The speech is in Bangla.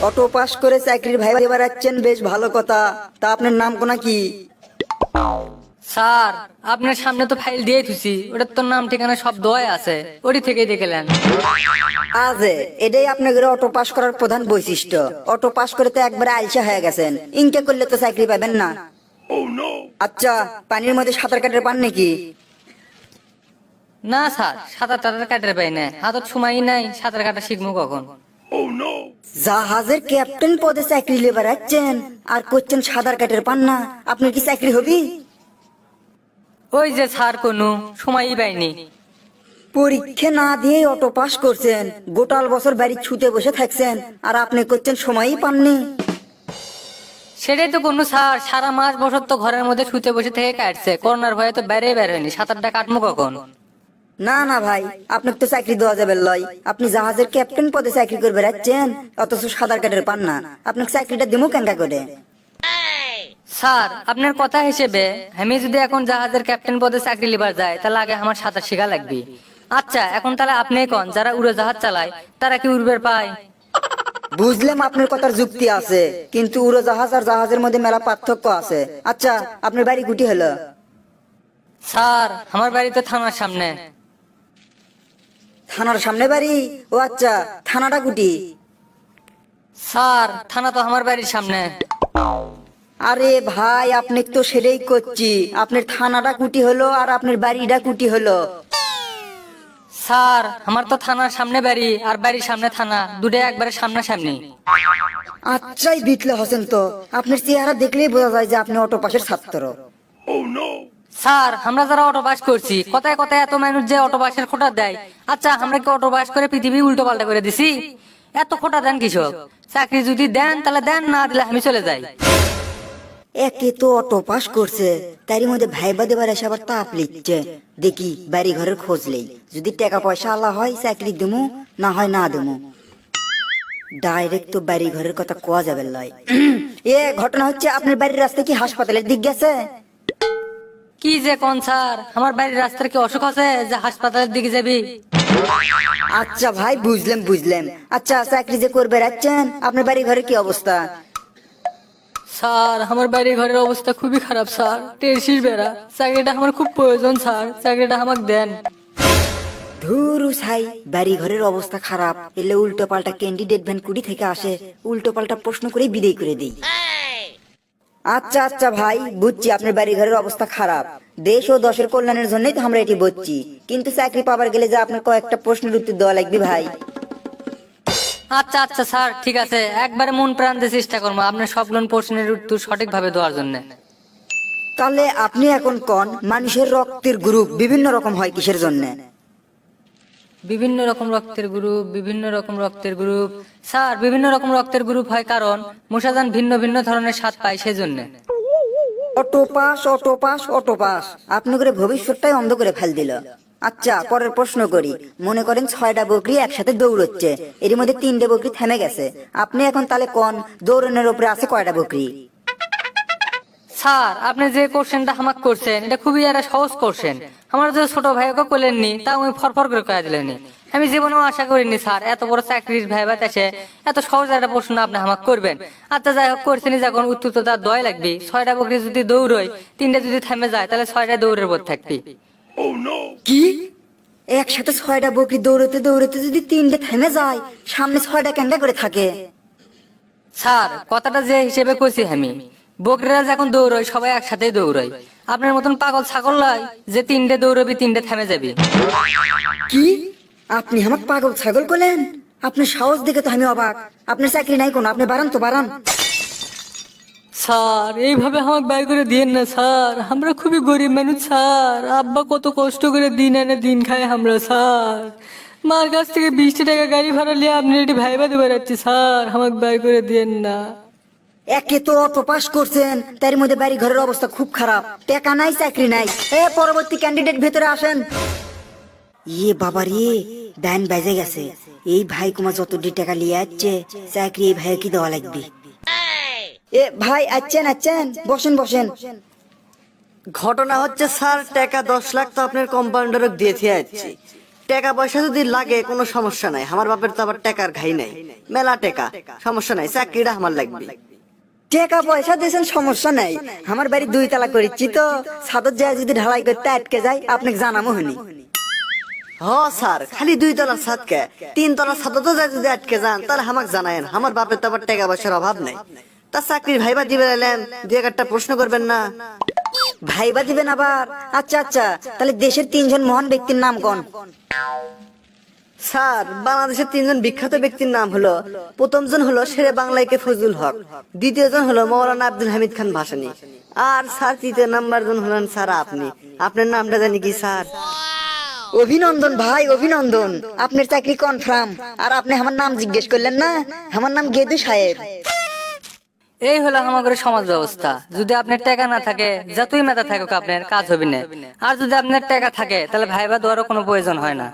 অটো পাস করে চাকরির ভাই এবার যাচ্ছেন, বেশ ভালো কথা। তা আপনার নাম কোনা কি? স্যার, আপনার সামনে তো ফাইল দিয়ে থুছি, ওটার তো নাম ঠিকানা সব দেওয়াই আছে, ওটি থেকেই দেখলেন। আজে এটাই আপনাদের অটো পাস করার প্রধান বৈশিষ্ট্য। অটো পাস করে তো একবারে আলসা হয়ে গেছেন, ইনকে করলে তো চাকরি পাবেন না। আচ্ছা, পানির মধ্যে সাঁতার কাটার পান নাকি? না স্যার, সাঁতার টাতার কাটার পাই না, হাতত সময়ই নাই, সাঁতার কাটা শিখবো কখন? জাহাজের ক্যাপ্টেন পদে চাকরি লেবার যাচ্ছেন আর করছেন সাঁতার কাটার পান না, আপনার কি চাকরি হবি? ওই যে স্যার, কোনো সময়ই পাইনি। পরীক্ষা না দিয়ে অটো পাস করছেন, গোটাল বছর বাড়ি ছুটে বসে থাকছেন, আর আপনি করছেন সময়ই পাননি। সেটাই তো কোনো স্যার, সারা মাস বছর তো ঘরের মধ্যে শুতে বসে থেকে কাটছে, করোনার ভয়ে তো বেড়ে বেরোয়নি, সাঁতারটা কাটবো কখন? না না ভাই, আপনাকে তো চাকরি দেওয়া যাবে লয়। আপনি জাহাজের ক্যাপ্টেন পদে চাকরি করে বেড়াচ্ছেন, অথচ সাঁতার কাটার পান না, আপনাকে চাকরিটা দিমু কেঙ্কা করে? স্যার, আপনার কথা হিসেবে আমি যদি এখন জাহাজের ক্যাপ্টেন পদে চাকরি লিবার যায়, তাহলে আগে আমার সাঁতার শেখা লাগবে। আচ্ছা, এখন তাহলে আপনি কোন, যারা উড়োজাহাজ চালায় তারা কি উড়বের পায়? বুঝলাম আপনার কথার যুক্তি আছে, কিন্তু উড়োজাহাজ আর জাহাজের মধ্যে মেলা পার্থক্য আছে। আচ্ছা, আপনার বাড়ি গুটি হলো? স্যার, আমার বাড়ি তো থানার সামনে। থানার সামনে বাড়ি? ও আচ্ছা, থানাটা গুটি? স্যার, থানা তো আমার বাড়ির সামনে। আরে ভাই, আপনি তো সেটাই করছি, আপনার থানাটা কুটি হলো আর আপনার বাড়িটা কুটি হলো। স্যার, আমার তো থানার সামনে বাড়ি আর বাড়ির সামনে থানা, দুটোই একবারে সামনাসামনি। আচ্ছাই বিটলে হোসেন, তো আপনার চেহারা দেখলেই বোঝা যায় যে আপনি অটো পাসের ছাত্র। স্যার, আমরা যারা অটো পাস করছি, কথায় কথায় এত মানুষ যে অটো পাসের খোটা দেয়, আচ্ছা আমরা কি অটো পাস করে পৃথিবী উল্টো পাল্টা করে দিছি? এত খোটা দেন কৃষক, চাকরি যদি দেন তাহলে দেন, না দিলে আমি চলে যাই। একে তো অটো পাস করছে, তারই মধ্যে ভাইবা দেবার এসে আবার তাপ লিখছে। দেখি বাড়ি ঘরের খোঁজ নেই, যদি টাকা পয়সা আল্লাহ হয় চাকরি দেবো, না হয় না দেবো। ডাইরেক্ট তো বাড়ি ঘরের কথা কোয়া যাবে লয়। এ ঘটনা হচ্ছে, আপনার বাড়ির রাস্তা কি হাসপাতালের দিক গেছে? কি যে কোন স্যার, আমার বাড়ির রাস্তার কি অসুখ আছে যে হাসপাতালের দিকে যাবি? আচ্ছা ভাই, বুঝলাম বুঝলাম। আচ্ছা, চাকরি যে করবে রাখছেন, আপনার বাড়ি ঘরের কি অবস্থা? স্যার, আমার বাড়ি ঘরের অবস্থা খুবই খারাপ স্যার, টেরসির বেড়া, চাকরিটা আমার খুব প্রয়োজন স্যার, চাকরিটা আমাকে দেন। ধুরু ছাই, বাড়ি ঘরের অবস্থা খারাপ এলে উল্টো পাল্টা ক্যান্ডিডেট ভ্যান কুড়ি থেকে আসে, উল্টো পাল্টা প্রশ্ন করে বিদায় করে দেই। আচ্ছা আচ্ছা ভাই, বুঝছি আপনার বাড়ি ঘরের অবস্থা খারাপ, দেশ ও দশের কল্যাণের জন্যই তো আমরা এটি বুঝছি, কিন্তু চাকরি পাবার গেলে যে আপনার কয়েকটা প্রশ্নের উত্তর দেওয়া লাগবে ভাই। আচ্ছা আচ্ছা স্যার, ঠিক আছে, একবারে মন প্রাণ দিয়ে চেষ্টা করবো আপনার সবগুলো প্রশ্নের উত্তর সঠিকভাবে দেওয়ার জন্য। তাহলে আপনি এখন কোন, মানুষের রক্তের গ্রুপ বিভিন্ন রকম হয় কিসের জন্য? বিভিন্ন রকম রক্তের গ্রুপ, বিভিন্ন রকম রক্তের গ্রুপ স্যার, বিভিন্ন রকম রক্তের গ্রুপ হয় কারণ মশাযান ভিন্ন ভিন্ন ধরনের স্বাদ পায় সেজন্য। Auto pass auto pass auto pass, আপনি করে ভবিষ্যৎটাই অন্ধ করে ফেল দিল। আচ্ছা, পরের প্রশ্ন করি। মনে করেন 6টা বকরি একসাথে দৌড়চ্ছে, এর মধ্যে 3টে বকরি থেমে গেছে, আপনি এখন তাহলে কোন দৌড়ানোর উপরে আছে কয়টা বকরি? স্যার, আপনি যে কোশ্চেনটা আমাকে করছেন এটা খুবই একটা সহজ কোশ্চেন, আমার যে ছোট ভাইকে করলেননি তা আমি ফরফর করে কয়ে দিলেনি। আমি জীবনেও আশা করিনি স্যার এত বড় চাকরির ভাইবা আছে এত সহজ একটা প্রশ্ন আপনি আমাকে করবেন। আচ্ছা যাই হোক, করছেনই যখন, উত্তর তো তার দয় লাগবে। 6টা বকরি যদি দৌড়ই, 3টে যদি থেমে যায়, তাহলে 6টা দৌড়ের বোধ থাকবে। কি? একসাথে 6টা বকরি দৌড়তে দৌড়তে যদি 3টে থেমে যায়, সামনে 6টা কেঙ্গা করে থাকে? স্যার, কথাটা যে হিসেবে কইছি আমি, বকরিরা যখন দৌড়য় সবাই একসাথে দৌড়য়, আপনার মতন পাগল ছাগল নয় যে 3টে দৌড়বি 3টে থেমে যাবি। কি? আপনি আমাকে পাগল ছাগল করলেন? আপনার সাহস দেখে তো আমি অবাক। আপনার চাকরি নাই কোনো, আপনি বাড়ান তো বাড়ান। স্যার, এইভাবে আমাকে বাইর করে দিয়েন না স্যার, আমরা খুবই গরিব মানুষ স্যার, আব্বা কত কষ্ট করে দিন এনে দিন খায় আমরা স্যার, মার কাছ থেকে 20টা টাকা গাড়ি ভাড়া নিয়ে আপনি এটি ভাইবা দিয়ে বেড়াচ্ছি স্যার, আমাকে বাইর করে দিয়েন না। একে তো অটো পাস করছেন, তার মধ্যে বাড়ি ঘরের অবস্থা খুব খারাপ, টাকা নাই চাকরি নাই। পরবর্তী ক্যান্ডিডেট ভেতরে আসেন। ইয়ে বাবা রে, ব্যান বেজে গেছে। এই ভাই কুমা যত টাকা নিয়ে যাচ্ছে, চাকরি এই ভাইয়ের কি দেওয়া লাগবে? ভাই আচ্ছেন আচ্ছেন, বসেন বসেন। ঘটনা হচ্ছে স্যার, টাকা 10 লাখ তো আপনার কম্পাউন্ডারকে দিয়েছে যাচ্ছি, টাকা পয়সা যদি লাগে কোনো সমস্যা নাই, আমার বাপের তো আবার টাকার ঘাই নাই, মেলা টাকা, সমস্যা নাই, চাকরিটা আমার লাগবে। টাকা পয়সা দিয়েছেন সমস্যা নাই, আমার বাড়ি 2 তলা করেছি তো, ছাদত যায় যদি ঢালাই করতে আটকে যায় আপনাকে জানাবো হনি। হ স্যার, খালি 2 তলার ছাদ কে, 3 তলার ছাদ তো যায় যদি আটকে যান তাহলে আমাকে জানায়েন, আমার বাপের তো আবার টাকা পয়সার অভাব নাই। তা চাকরির ভাইবা দিবে এলেন, 2-1টা প্রশ্ন করবেন না? ভাইবা দিবেন আবার? আচ্ছা আচ্ছা, তাহলে দেশের 3 জন মহান ব্যক্তির নাম কোন? স্যার, বাংলাদেশের 3 জন বিখ্যাত ব্যক্তির নাম হলো, প্রথম জন হলো শেরে বাংলাইকে ফজলুল হক, দ্বিতীয় জন হলো মৌলানা আব্দুল হামিদ খান ভাসানী, আর স্যার 3য় নাম্বার জন হলেন স্যার আপনি। আপনার নামটা জানি কি স্যার? অভিনন্দন ভাই, অভিনন্দন, আপনার চাকরি কনফার্ম। আর আপনি আমার নাম জিজ্ঞেস করলেন না? আমার নাম গেদু সাহেব। এই হলো আমাদের সমাজ ব্যবস্থা। যদি আপনার টাকা না থাকে, যতই মেধা থাকুক আপনার কাজ হবে না। আর যদি আপনার টাকা থাকে তাহলে ভাইবা দেওয়ারও কোনো প্রয়োজন হয় না।